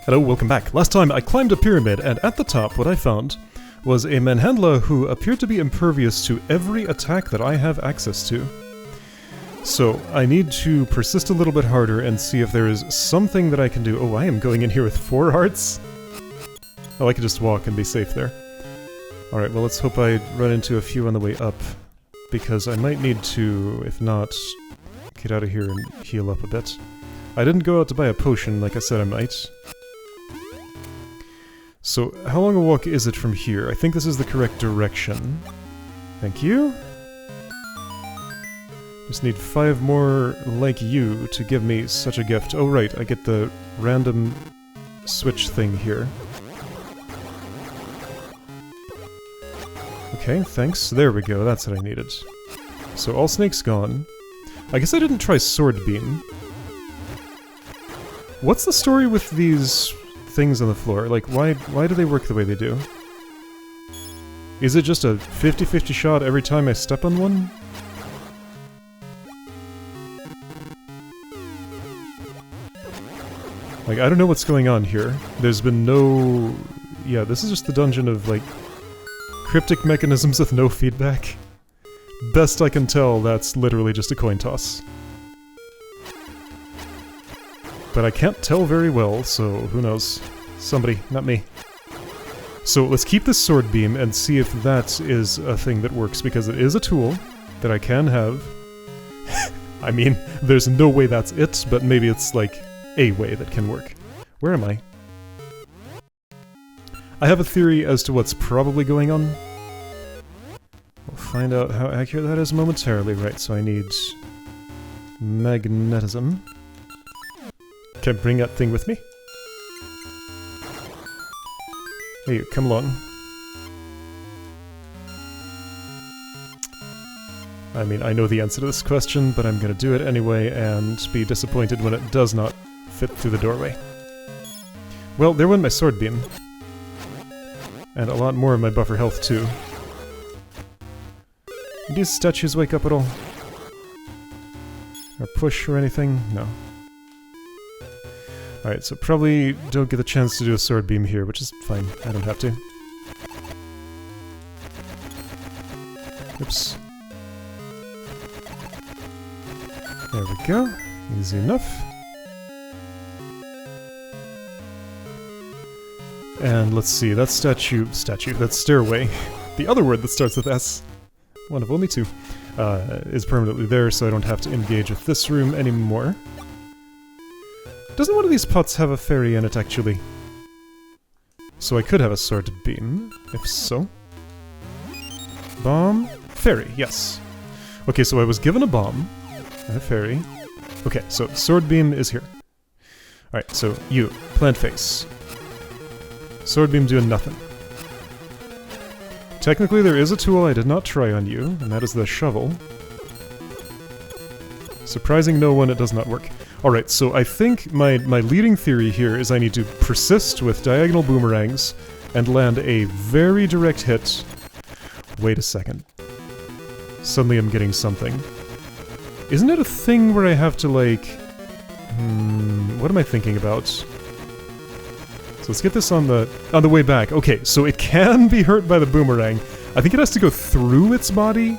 Hello, welcome back. Last time I climbed a pyramid, and at the top what I found was a manhandla who appeared to be impervious to every attack that I have access to. So I need to persist a little bit harder and see if there is something that I can do. Oh, I am going in here with 4 hearts? Oh, I could just walk and be safe there. Alright, well let's hope I run into a few on the way up, because I might need to, if not, get out of here and heal up a bit. I didn't go out to buy a potion like I said I might. So, how long a walk is it from here? I think this is the correct direction. Thank you. Just need 5 more like you to give me such a gift. Oh right, I get the random switch thing here. Okay, thanks. There we go, that's what I needed. So all snakes gone. I guess I didn't try Sword Beam. What's the story with these things on the floor? Like, why do they work the way they do? Is it just a 50-50 shot every time I step on one? Like, I don't know what's going on here. There's been no... Yeah, this is just the dungeon of, like, cryptic mechanisms with no feedback. Best I can tell, that's literally just a coin toss. But I can't tell very well, so who knows. Somebody, not me. So let's keep this sword beam and see if that is a thing that works, because it is a tool that I can have. I mean, there's no way that's it, but maybe it's like a way that can work. Where am I? I have a theory as to what's probably going on. We'll find out how accurate that is momentarily. Right, so I need magnetism. Can I bring that thing with me? Hey, come along. I mean, I know the answer to this question, but I'm gonna do it anyway and be disappointed when it does not fit through the doorway. Well, there went my sword beam. And a lot more of my buffer health, too. Do these statues wake up at all? Or push or anything? No. Alright, so probably don't get the chance to do a sword beam here, which is fine. I don't have to. Oops. There we go. Easy enough. And let's see, that that stairway, the other word that starts with S, one of only 2, is permanently there, so I don't have to engage with this room anymore. Doesn't one of these pots have a fairy in it, actually? So I could have a sword beam, if so. Bomb? Fairy, yes. Okay, so I was given a bomb, and a fairy. Okay, so sword beam is here. Alright, so you, plant face. Sword beam doing nothing. Technically there is a tool I did not try on you, and that is the shovel. Surprising no one, it does not work. Alright, so I think my leading theory here is I need to persist with diagonal boomerangs and land a very direct hit. Wait a second. Suddenly I'm getting something. Isn't it a thing where I have to, like... what am I thinking about? So let's get this on the way back. Okay, so it can be hurt by the boomerang. I think it has to go through its body,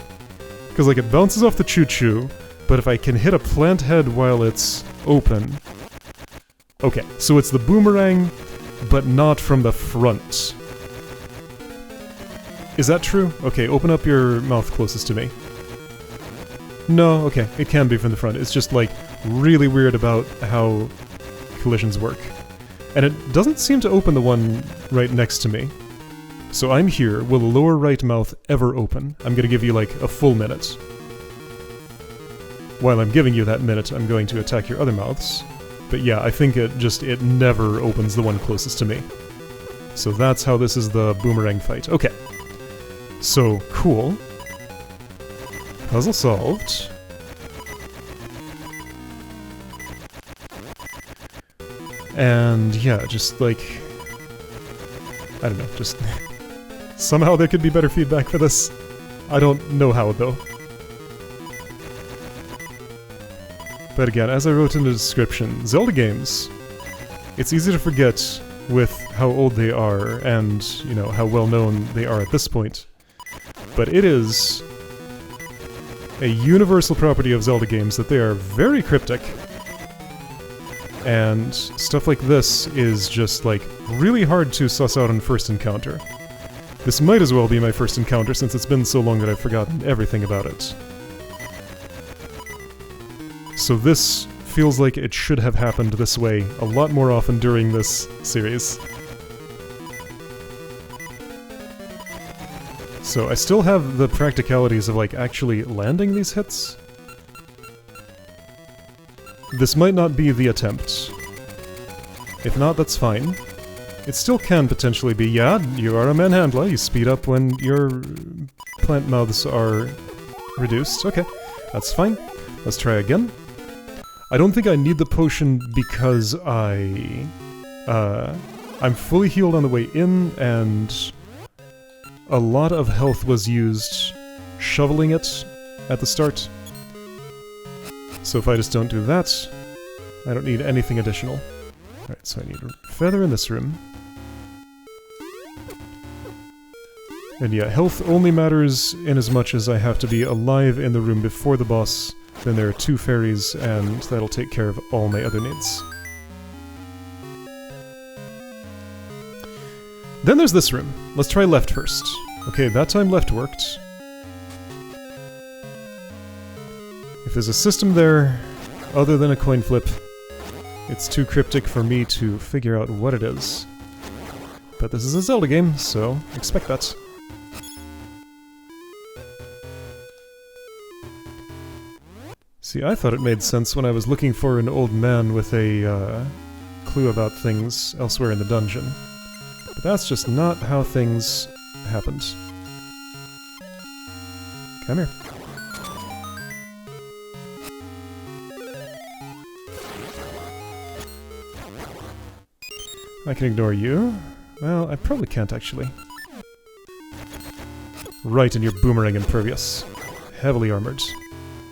because like it bounces off the choo-choo, but if I can hit a plant head while it's open... Okay, so it's the boomerang, but not from the front. Is that true? Okay, open up your mouth closest to me. No, okay, it can be from the front. It's just like really weird about how collisions work. And it doesn't seem to open the one right next to me. So I'm here. Will the lower right mouth ever open? I'm gonna give you like a full minute. While I'm giving you that minute, I'm going to attack your other mouths. But yeah, I think it never opens the one closest to me. So that's how this is the boomerang fight. Okay. So, cool. Puzzle solved. And yeah, just like... I don't know, just... somehow there could be better feedback for this. I don't know how, though. But again, as I wrote in the description, Zelda games It's easy to forget with how old they are and, you know, how well known they are at this point. But it is a universal property of Zelda games that they are very cryptic. And stuff like this is just, like, really hard to suss out on first encounter. This might as well be my first encounter since it's been so long that I've forgotten everything about it. So this feels like it should have happened this way a lot more often during this series. So I still have the practicalities of, like, actually landing these hits. This might not be the attempt. If not, that's fine. It still can potentially be, yeah, you are a manhandler, you speed up when your plant mouths are reduced. Okay, that's fine. Let's try again. I don't think I need the potion because I'm fully healed on the way in, and a lot of health was used shoveling it at the start. So if I just don't do that, I don't need anything additional. Alright, so I need a feather in this room. And yeah, health only matters in as much as I have to be alive in the room before the boss. Then there are 2 fairies, and that'll take care of all my other needs. Then there's this room. Let's try left first. Okay, that time left worked. If there's a system there, other than a coin flip, it's too cryptic for me to figure out what it is. But this is a Zelda game, so expect that. See, I thought it made sense when I was looking for an old man with a clue about things elsewhere in the dungeon. But that's just not how things happened. Come here. I can ignore you. Well, I probably can't, actually. Right, and you're boomerang impervious. Heavily armored.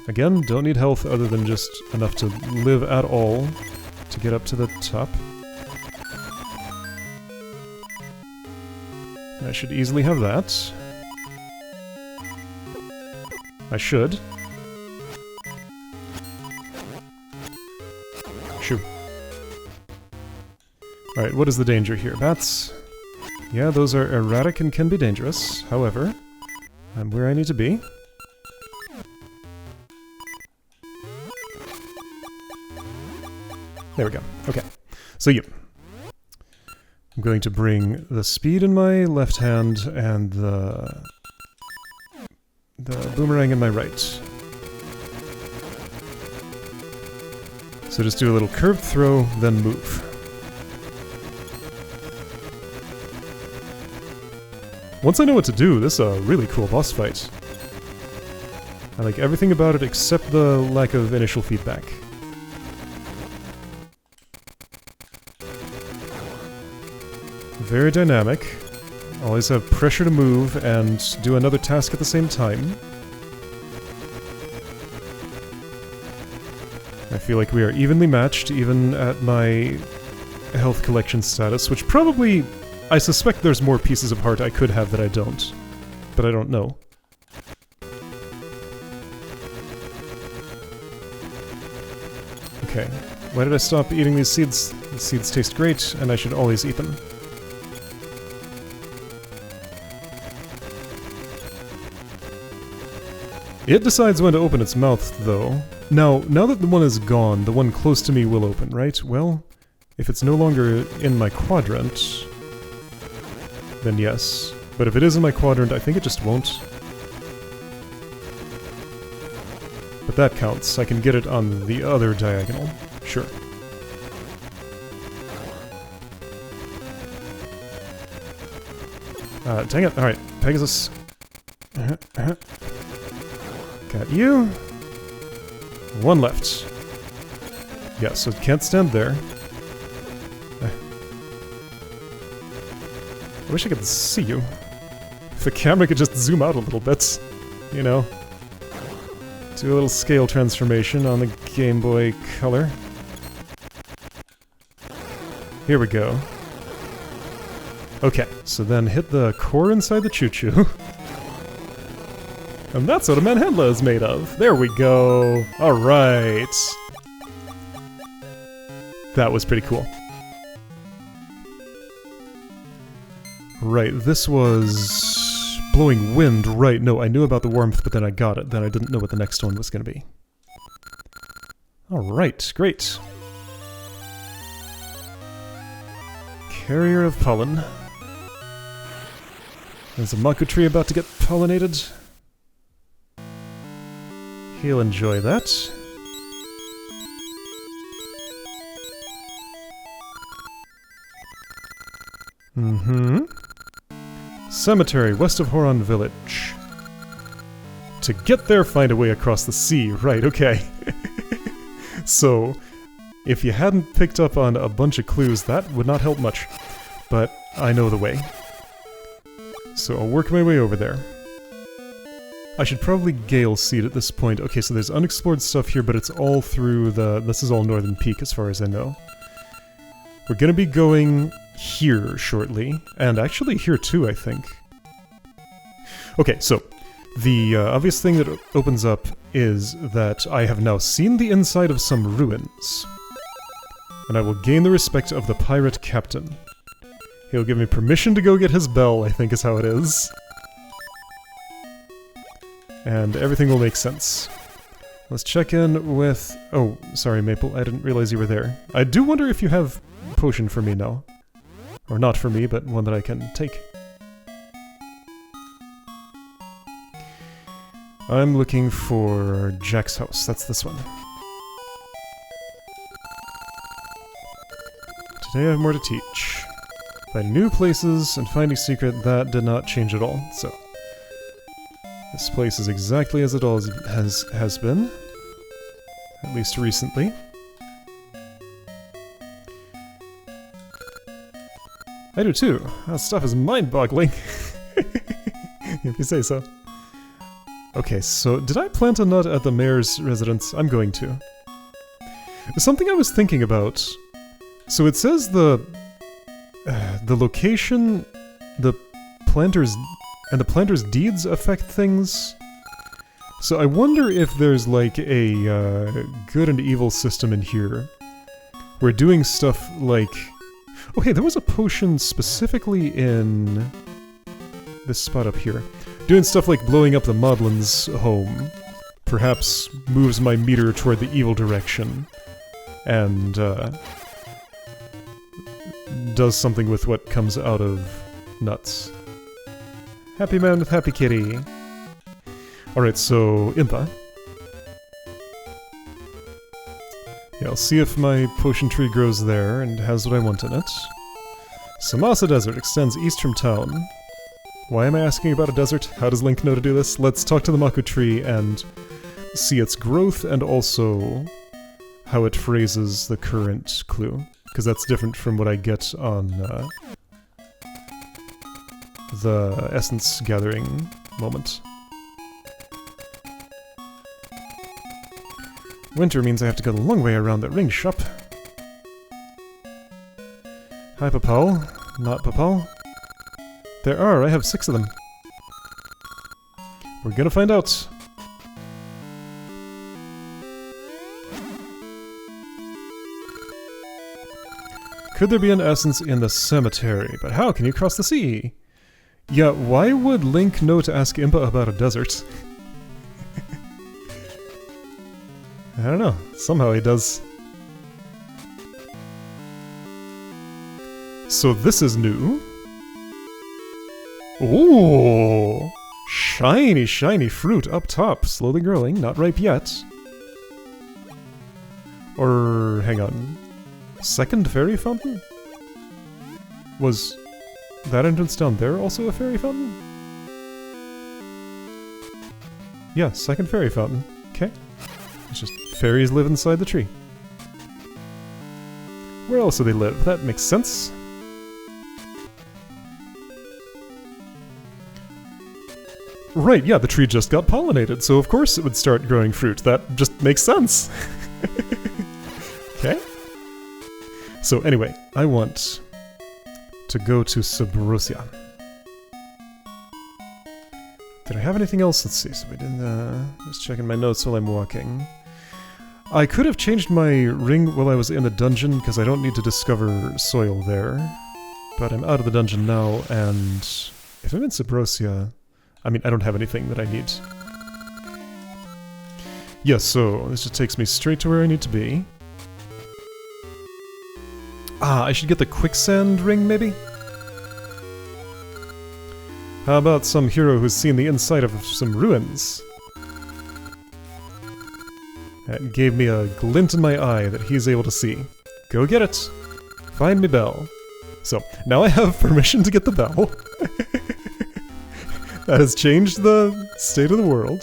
Again, don't need health other than just enough to live at all to get up to the top. I should easily have that. I should. Shoo. Alright, what is the danger here? Bats. Yeah, those are erratic and can be dangerous. However, I'm where I need to be. There we go. Okay. So you. I'm going to bring the speed in my left hand and the boomerang in my right. So just do a little curved throw, then move. Once I know what to do, this is a really cool boss fight. I like everything about it except the lack of initial feedback. Very dynamic. Always have pressure to move and do another task at the same time. I feel like we are evenly matched, even at my health collection status, which probably... I suspect there's more pieces of heart I could have that I don't. But I don't know. Okay. Why did I stop eating these seeds? The seeds taste great, and I should always eat them. It decides when to open its mouth, though. Now that the one is gone, the one close to me will open, right? Well, if it's no longer in my quadrant, then yes. But if it is in my quadrant, I think it just won't. But that counts. I can get it on the other diagonal. Sure. Dang it. Alright, Pegasus. Got you. One left. Yeah, so it can't stand there. I wish I could see you. If the camera could just zoom out a little bit, you know. Do a little scale transformation on the Game Boy Color. Here we go. Okay, so then hit the core inside the choo-choo. And that's what a manhandla is made of. There we go. Alright. That was pretty cool. Right, this was... blowing wind, right. No, I knew about the warmth, but then I got it. Then I didn't know what the next one was going to be. Alright, great. Carrier of pollen. There's a mako tree about to get pollinated. He'll enjoy that. Cemetery, west of Horon Village. To get there, find a way across the sea. Right, okay. So, if you hadn't picked up on a bunch of clues, that would not help much. But I know the way. So I'll work my way over there. I should probably Gale Seed at this point. Okay, so there's unexplored stuff here, but it's all through the... This is all Northern Peak, as far as I know. We're gonna be going here shortly, and actually here too, I think. Okay, so the obvious thing that opens up is that I have now seen the inside of some ruins. And I will gain the respect of the pirate captain. He'll give me permission to go get his bell, I think is how it is. And everything will make sense. Let's check in with... Oh, sorry, Maple, I didn't realize you were there. I do wonder if you have a potion for me now. Or not for me, but one that I can take. I'm looking for Jack's house. That's this one. Today I have more to teach. Finding new places and finding secret, that did not change at all, so... This place is exactly as it always has been. At least recently. I do too. That stuff is mind-boggling. If you say so. Okay, so did I plant a nut at the mayor's residence? I'm going to. There's something I was thinking about. So it says the location, the planter's deeds affect things. So I wonder if there's like a good and evil system in here. Where doing stuff like... Oh hey, there was a potion specifically in this spot up here. Doing stuff like blowing up the Maudlin's home perhaps moves my meter toward the evil direction. And does something with what comes out of nuts. Happy man with happy kitty. Alright, so Impa. Yeah, I'll see if my potion tree grows there and has what I want in it. Samasa Desert extends east from town. Why am I asking about a desert? How does Link know to do this? Let's talk to the Mako tree and see its growth and also how it phrases the current clue. Because that's different from what I get on the essence gathering moment. Winter means I have to go the long way around that ring shop. Hi, Papal. Not Papal. There are, I have 6 of them. We're gonna find out. Could there be an essence in the cemetery? But how can you cross the sea? Yeah, why would Link know to ask Impa about a desert? I don't know. Somehow he does. So this is new. Ooh! Shiny, shiny fruit up top. Slowly growing. Not ripe yet. Or, hang on. Second fairy fountain? Was that entrance down there also a fairy fountain? Yeah, second fairy fountain. Okay. It's just fairies live inside the tree. Where else do they live? That makes sense. Right, yeah, the tree just got pollinated, so of course it would start growing fruit. That just makes sense. Okay. So anyway, I want to go to Subrosia. Did I have anything else? Let's see. So we didn't. Just checking my notes while I'm walking. I could have changed my ring while I was in the dungeon because I don't need to discover soil there. But I'm out of the dungeon now, and if I'm in Subrosia, I mean, I don't have anything that I need. Yes, so this just takes me straight to where I need to be. Ah, I should get the quicksand ring, maybe? How about some hero who's seen the inside of some ruins? That gave me a glint in my eye that he's able to see. Go get it! Find me bell. So, now I have permission to get the bell. That has changed the state of the world.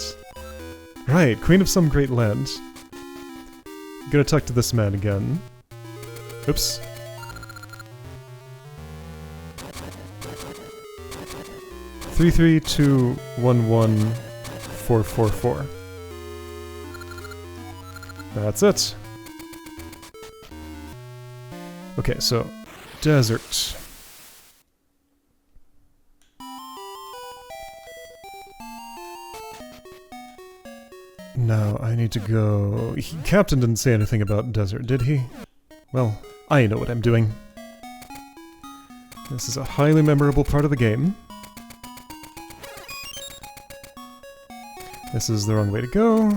Right, Queen of some great land. Gonna talk to this man again. Oops. Three 332114444. That's it. Okay, so desert. Now I need to go. Captain didn't say anything about desert, did he? Well, I know what I'm doing. This is a highly memorable part of the game. This is the wrong way to go.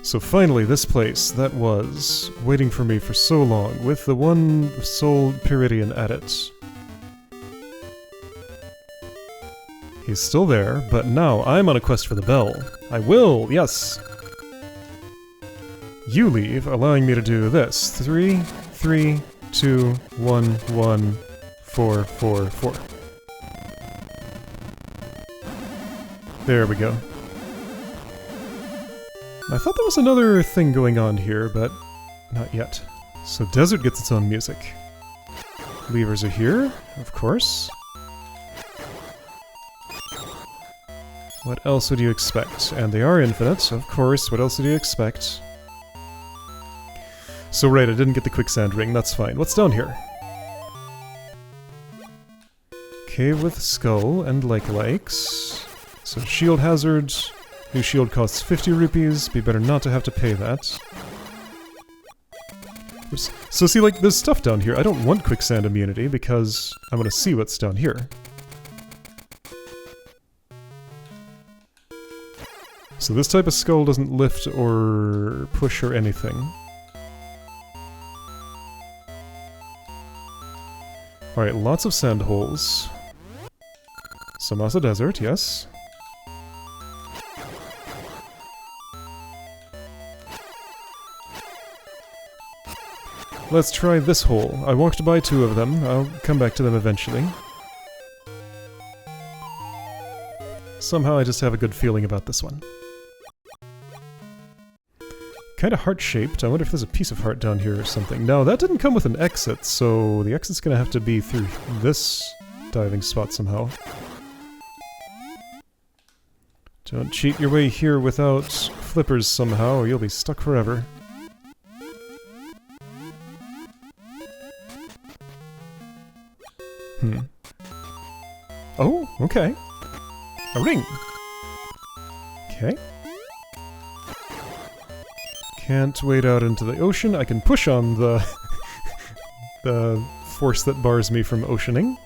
So finally, this place that was waiting for me for so long, with the one sole Piridian at it. He's still there, but now I'm on a quest for the bell. I will, yes! You leave, allowing me to do this. 3, 3, 2, 1, 1, 4, 4, 4. There we go. I thought there was another thing going on here, but not yet. So desert gets its own music. Levers are here, of course. What else would you expect? And they are infinite, of course. What else would you expect? So right, I didn't get the quicksand ring, that's fine. What's down here? Cave with skull and likes. So shield hazard. New shield costs 50 rupees. Be better not to have to pay that. Oops. So see, like, there's stuff down here. I don't want quicksand immunity because I want to see what's down here. So this type of skull doesn't lift or push or anything. Alright, lots of sand holes. Samasa Desert, yes. Let's try this hole. I walked by 2 of them. I'll come back to them eventually. Somehow I just have a good feeling about this one. Kinda heart-shaped. I wonder if there's a piece of heart down here or something. No, that didn't come with an exit, so the exit's gonna have to be through this diving spot somehow. Don't cheat your way here without flippers somehow, or you'll be stuck forever. Oh, okay. A ring! Okay. Can't wade out into the ocean. I can push on the the force that bars me from oceaning.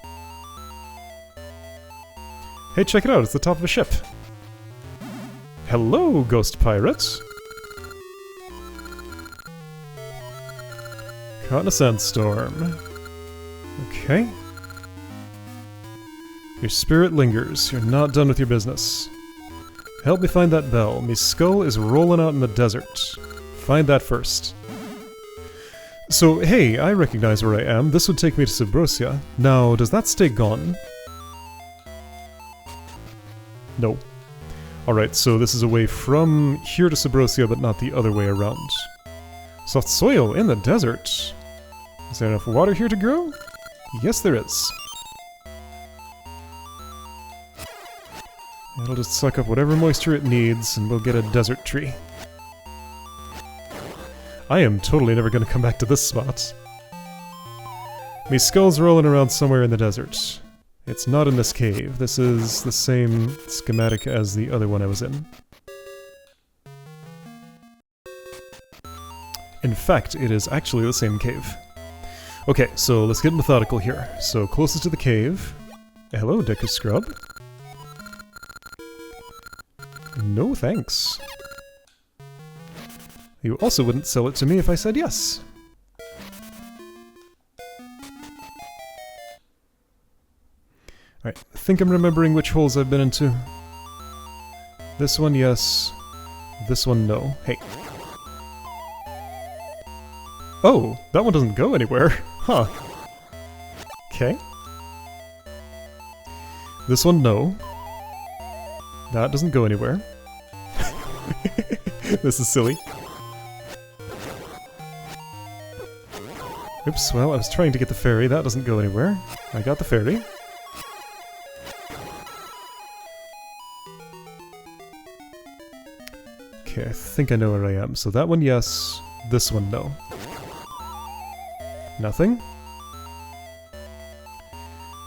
Hey, check it out, it's the top of a ship. Hello, ghost pirates. Caught in a sandstorm. Okay. Your spirit lingers. You're not done with your business. Help me find that bell. Me skull is rolling out in the desert. Find that first. So, hey, I recognize where I am. This would take me to Subrosia. Now, does that stay gone? No. Alright, so this is a way from here to Subrosia, but not the other way around. Soft soil in the desert. Is there enough water here to grow? Yes, there is. It'll just suck up whatever moisture it needs, and we'll get a desert tree. I am totally never going to come back to this spot. Me skull's rolling around somewhere in the desert. It's not in this cave. This is the same schematic as the other one I was in. In fact, it is actually the same cave. Okay, so let's get methodical here. So, closest to the cave. Hello, Deku Scrub. No thanks. You also wouldn't sell it to me if I said yes. Alright, I think I'm remembering which holes I've been into. This one, yes. This one, no. Hey. Oh, that one doesn't go anywhere. Huh. Okay. This one, no. That doesn't go anywhere. This is silly. Oops, well, I was trying to get the fairy. That doesn't go anywhere. I got the fairy. Okay, I think I know where I am. So that one, yes. This one, no. Nothing.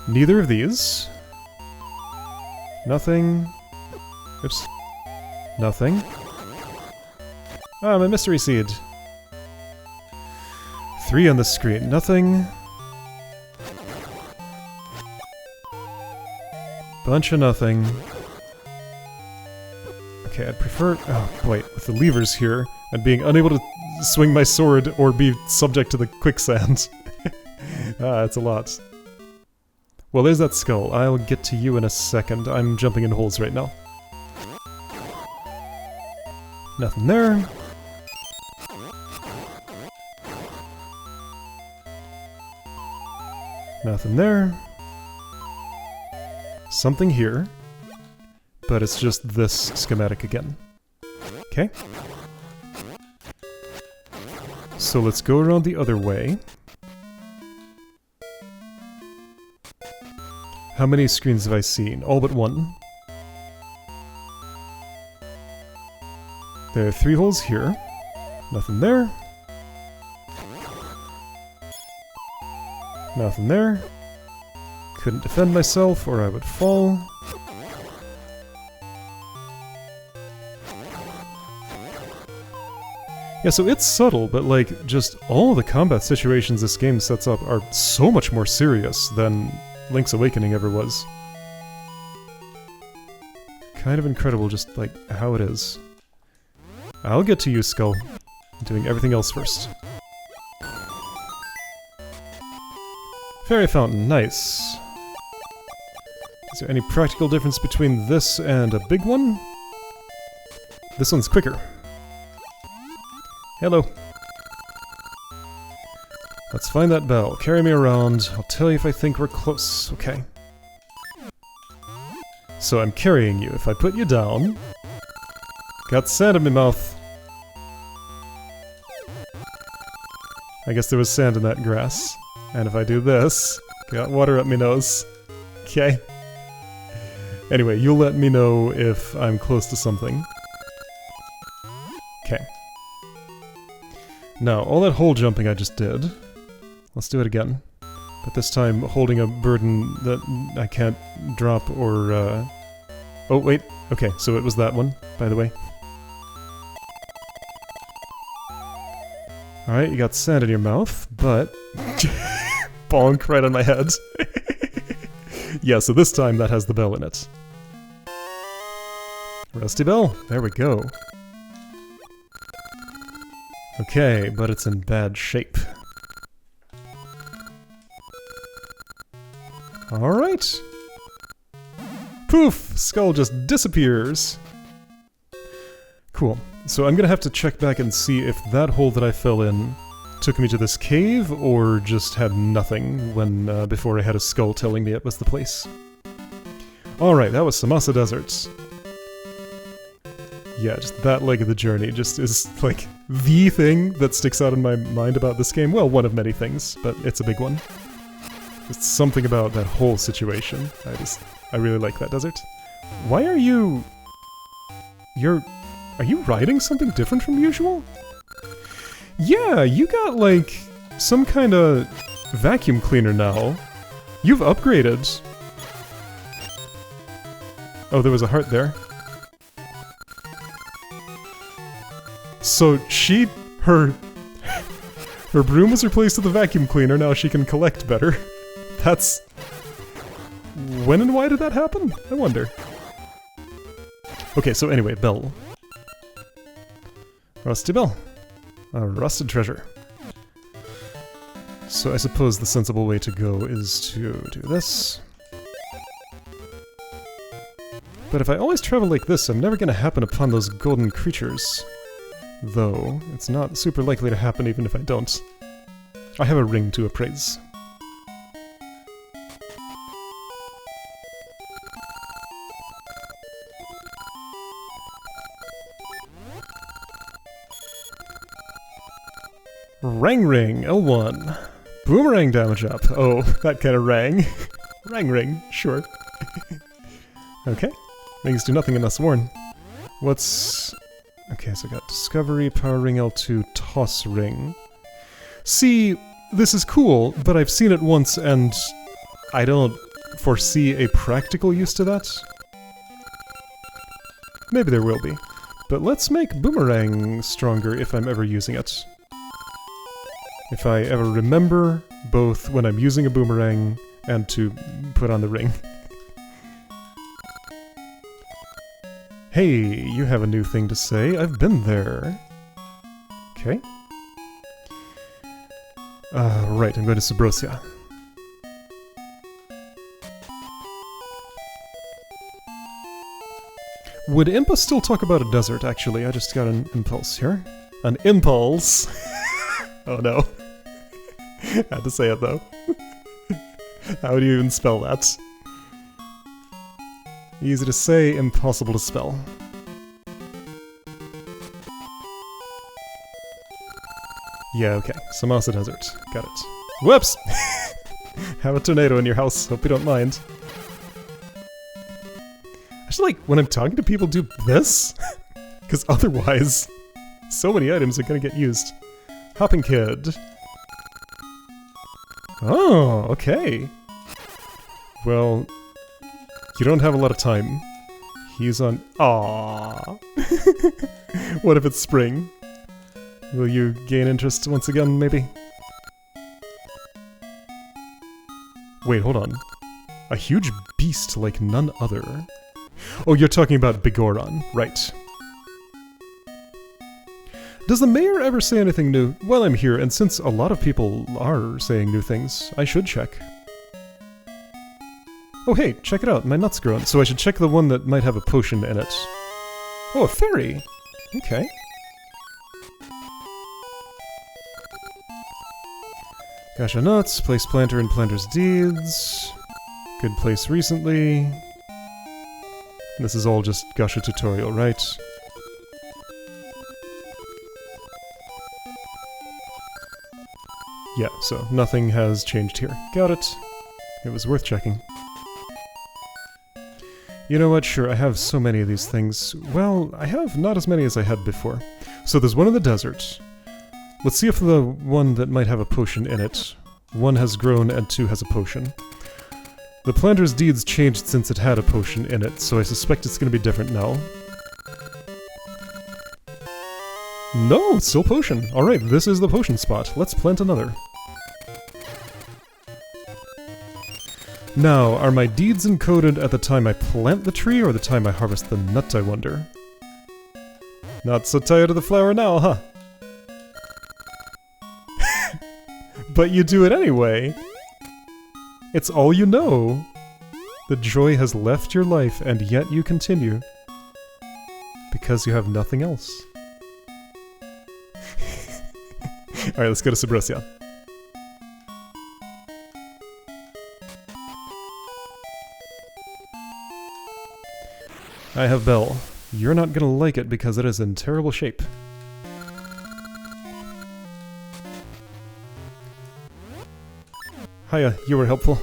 Neither of these. Nothing. Oops. Nothing. Ah, my mystery seed. 3 on the screen. Nothing. Bunch of nothing. Okay, I'd prefer... Oh, wait, with the levers here, and being unable to swing my sword or be subject to the quicksand. That's a lot. Well, there's that skull. I'll get to you in a second. I'm jumping in holes right now. Nothing there. Nothing there. Something here. But it's just this schematic again. Okay. So let's go around the other way. How many screens have I seen? All but one. There are 3 holes here. Nothing there. Nothing there. Couldn't defend myself or I would fall. Yeah, so it's subtle, but like, just all the combat situations this game sets up are so much more serious than Link's Awakening ever was. Kind of incredible just, like, how it is. I'll get to you, Skull. I'm doing everything else first. Fairy Fountain, nice. Is there any practical difference between this and a big one? This one's quicker. Hello. Let's find that bell. Carry me around. I'll tell you if I think we're close. Okay. So I'm carrying you. If I put you down... Got sand in my mouth. I guess there was sand in that grass. And if I do this... Got water up my nose. Okay. Anyway, you'll let me know if I'm close to something. Okay. Now, all that hole jumping I just did, let's do it again. But this time holding a burden that I can't drop or, Oh, wait. Okay, so it was that one, by the way. Alright, you got sand in your mouth, but... Bonk right on my head. Yeah, so this time that has the bell in it. Rusty bell, there we go. Okay, but it's in bad shape. Alright! Poof! Skull just disappears! Cool. So I'm gonna have to check back and see if that hole that I fell in took me to this cave, or just had nothing when before I had a skull telling me it was the place. Alright, that was Samasa Deserts. Yeah, just that leg of the journey just is, like, the thing that sticks out in my mind about this game. Well, one of many things, but it's a big one. Just something about that whole situation. I really like that desert. Why are you... Are you riding something different from usual? Yeah, you got, like, some kind of vacuum cleaner now. You've upgraded. Oh, there was a heart there. So her broom was replaced with a vacuum cleaner, now she can collect better. That's... When and why did that happen? I wonder. Okay, so anyway, bell. Rusty bell. A rusted treasure. So I suppose the sensible way to go is to do this. But if I always travel like this, I'm never gonna happen upon those golden creatures. Though, it's not super likely to happen even if I don't. I have a ring to appraise. Rang ring, L1. Boomerang damage up. Oh, that kind of rang. Rang ring, sure. Okay. Rings do nothing unless worn. What's... Okay, so I got Discovery, Power Ring L2, Toss Ring. See, this is cool, but I've seen it once and I don't foresee a practical use to that. Maybe there will be. But let's make Boomerang stronger if I'm ever using it. If I ever remember both when I'm using a boomerang and to put on the ring. Hey, you have a new thing to say. I've been there. Okay. Right, I'm going to Subrosia. Would Impa still talk about a desert, actually? I just got an impulse here. An impulse? Oh no. Had to say it though. How do you even spell that? Easy to say, impossible to spell. Yeah, okay. Samasa Desert. Got it. Whoops! Have a tornado in your house. Hope you don't mind. I should, like, when I'm talking to people, do this? Because otherwise, so many items are gonna get used. Hopping Kid. Oh, okay. Well, you don't have a lot of time. He's on... Aww. What if it's spring? Will you gain interest once again, maybe? Wait, hold on. A huge beast like none other. Oh, you're talking about Bigoron, right. Does the mayor ever say anything new? Well, I'm here, and since a lot of people are saying new things, I should check. Oh hey, check it out, my nut's grown, so I should check the one that might have a potion in it. Oh, a fairy! Okay. Gasha nuts, place planter in planter's deeds. Good place recently. This is all just Gasha tutorial, right? Yeah, so nothing has changed here. Got it. It was worth checking. You know what, sure, I have so many of these things. Well, I have not as many as I had before. So there's one in the desert. Let's see if the one that might have a potion in it. One has grown and two has a potion. The planter's deeds changed since it had a potion in it, so I suspect it's going to be different now. No, it's still potion. Alright, this is the potion spot. Let's plant another. Now, are my deeds encoded at the time I plant the tree or the time I harvest the nut, I wonder? Not so tired of the flower now, huh? But you do it anyway! It's all you know! The joy has left your life and yet you continue. Because you have nothing else. Alright, let's go to Subrosia. I have Bell. You're not gonna like it because it is in terrible shape. Hiya, you were helpful.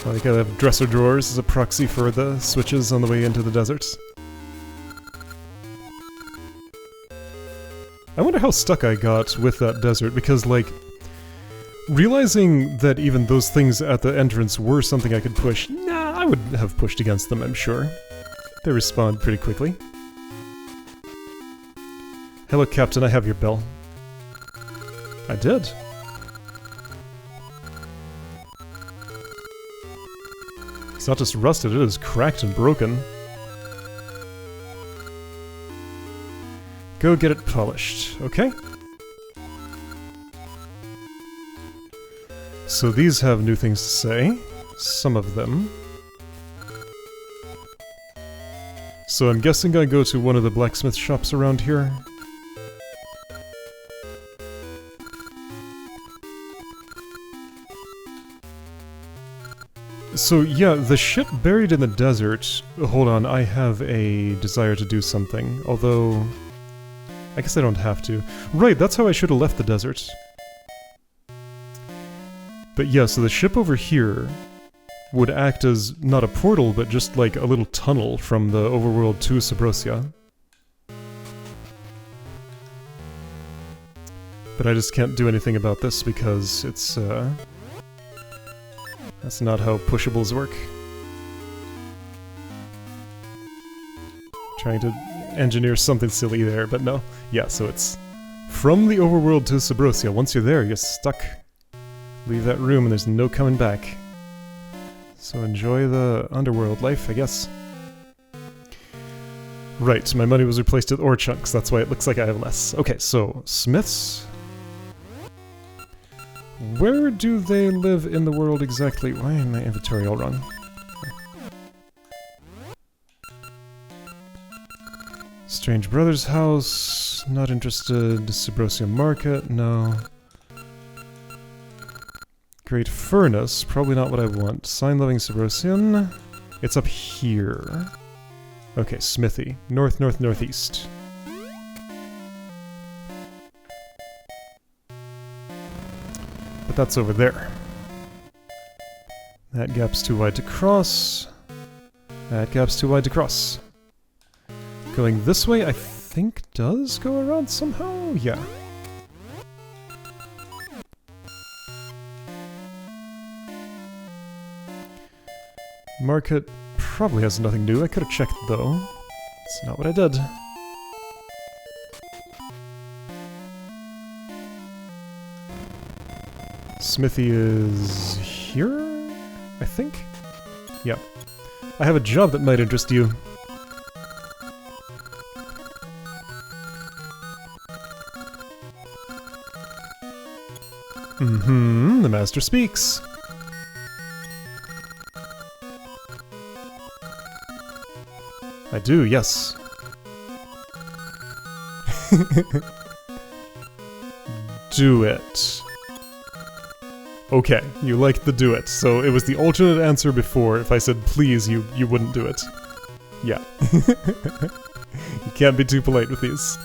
I gotta have dresser drawers as a proxy for the switches on the way into the desert. I wonder how stuck I got with that desert, because, like, realizing that even those things at the entrance were something I could push, nah, I would have pushed against them, I'm sure. They respond pretty quickly. Hello, Captain, I have your bell. I did. It's not just rusted, it is cracked and broken. Go get it polished, okay? So these have new things to say. Some of them. So I'm guessing I go to one of the blacksmith shops around here. So yeah, the ship buried in the desert... Hold on, I have a desire to do something, although... I guess I don't have to. Right, that's how I should have left the desert. But yeah, so the ship over here would act as not a portal, but just like a little tunnel from the overworld to Subrosia. But I just can't do anything about this because it's, that's not how pushables work. Trying to engineer something silly there, but no. Yeah, so it's from the overworld to Subrosia. Once you're there, you're stuck. Leave that room and there's no coming back. So enjoy the underworld life, I guess. Right, my money was replaced with ore chunks, that's why it looks like I have less. Okay, so, smiths. Where do they live in the world exactly? Why am my inventory all wrong? Strange Brothers house, not interested. Subrosia Market, no. Great Furnace, probably not what I want. Sign-loving Subrosian, it's up here. Okay, Smithy, north, north, northeast. But that's over there. That gap's too wide to cross. That gap's too wide to cross. Going this way, I think, does go around somehow? Yeah. Market probably has nothing new. I could have checked, though. It's not what I did. Smithy is here, I think? Yeah. I have a job that might interest you. Mm-hmm, the master speaks. I do, yes. Do it. Okay, you liked the do it, so it was the alternate answer before. If I said please, you wouldn't do it. Yeah. You can't be too polite with these.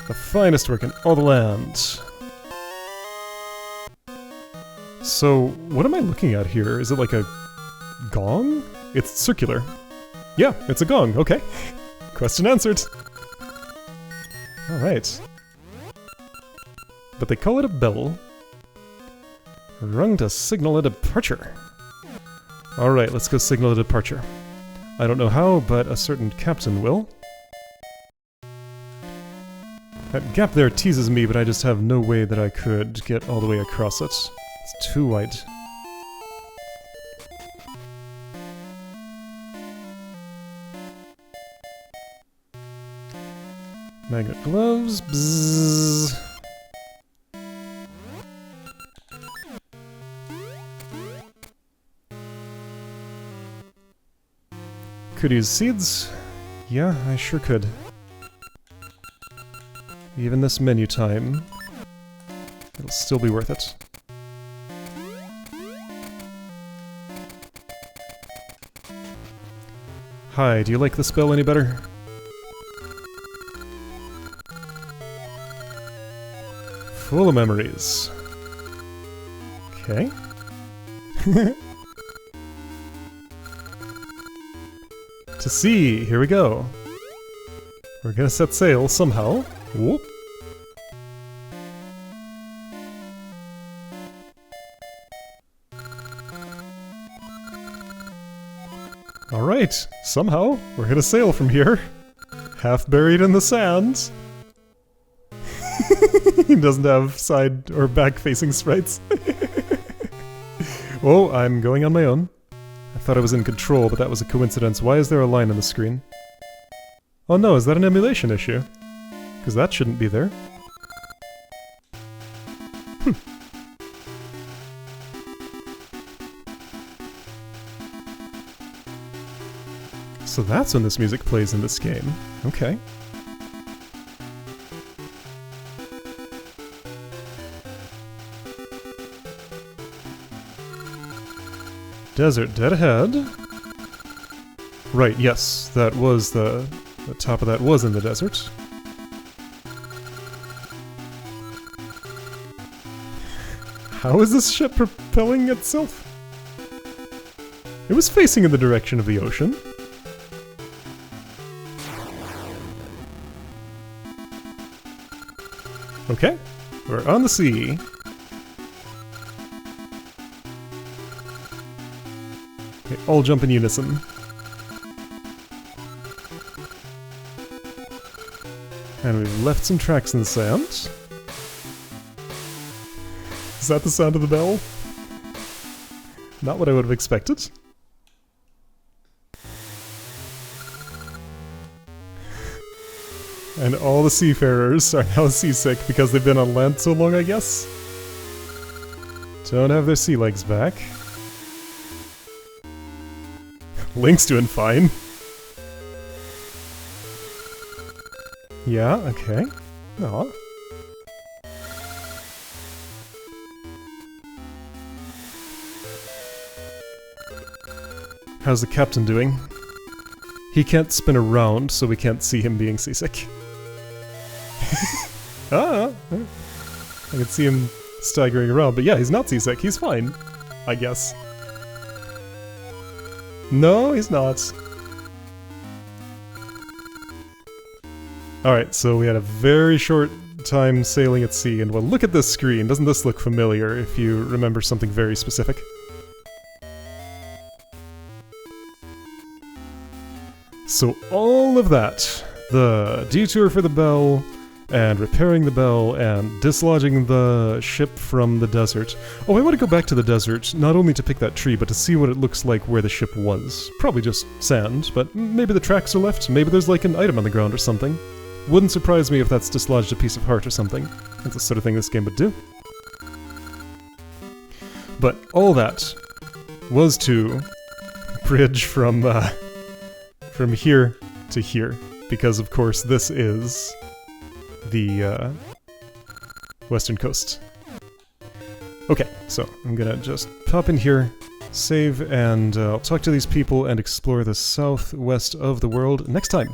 The finest work in all the land. So, what am I looking at here? Is it like a gong? It's circular. Yeah, it's a gong, okay. Question answered. Alright. But they call it a bell. Rung to signal a departure. Alright, let's go signal a departure. I don't know how, but a certain captain will. That gap there teases me, but I just have no way that I could get all the way across it. It's too wide. Magnet gloves. Bzzz. Could use seeds? Yeah, I sure could. Even this menu time, it'll still be worth it. Hi, do you like the spell any better? Full of memories. Okay. To sea, here we go. We're gonna set sail somehow. Whoop. Alright, somehow we're gonna sail from here. Half buried in the sand. He doesn't have side or back facing sprites. Oh, I'm going on my own. I thought I was in control, but that was a coincidence. Why is there a line on the screen? Oh no, is that an emulation issue? Because that shouldn't be there. So that's when this music plays in this game. Okay. Desert dead ahead. Right, yes, that was the top of that was in the desert. How is this ship propelling itself? It was facing in the direction of the ocean. Okay, we're on the sea. Okay, all jump in unison. And we've left some tracks in the sand. Is that the sound of the bell? Not what I would have expected. And all the seafarers are now seasick because they've been on land so long, I guess. Don't have their sea legs back. Link's doing fine. Yeah, okay. Aw. How's the captain doing? He can't spin around, so we can't see him being seasick. I can see him staggering around, but yeah, he's not seasick. He's fine, I guess. No, he's not. Alright, so we had a very short time sailing at sea, and well, look at this screen. Doesn't this look familiar if you remember something very specific? So all of that, the detour for the bell, and repairing the bell, and dislodging the ship from the desert. Oh, I want to go back to the desert, not only to pick that tree, but to see what it looks like where the ship was. Probably just sand, but maybe the tracks are left, maybe there's like an item on the ground or something. Wouldn't surprise me if that's dislodged a piece of heart or something. That's the sort of thing this game would do. But all that was to bridge from here to here, because of course this is the western coast. Okay, so I'm gonna just pop in here, save, and I'll talk to these people and explore the southwest of the world next time.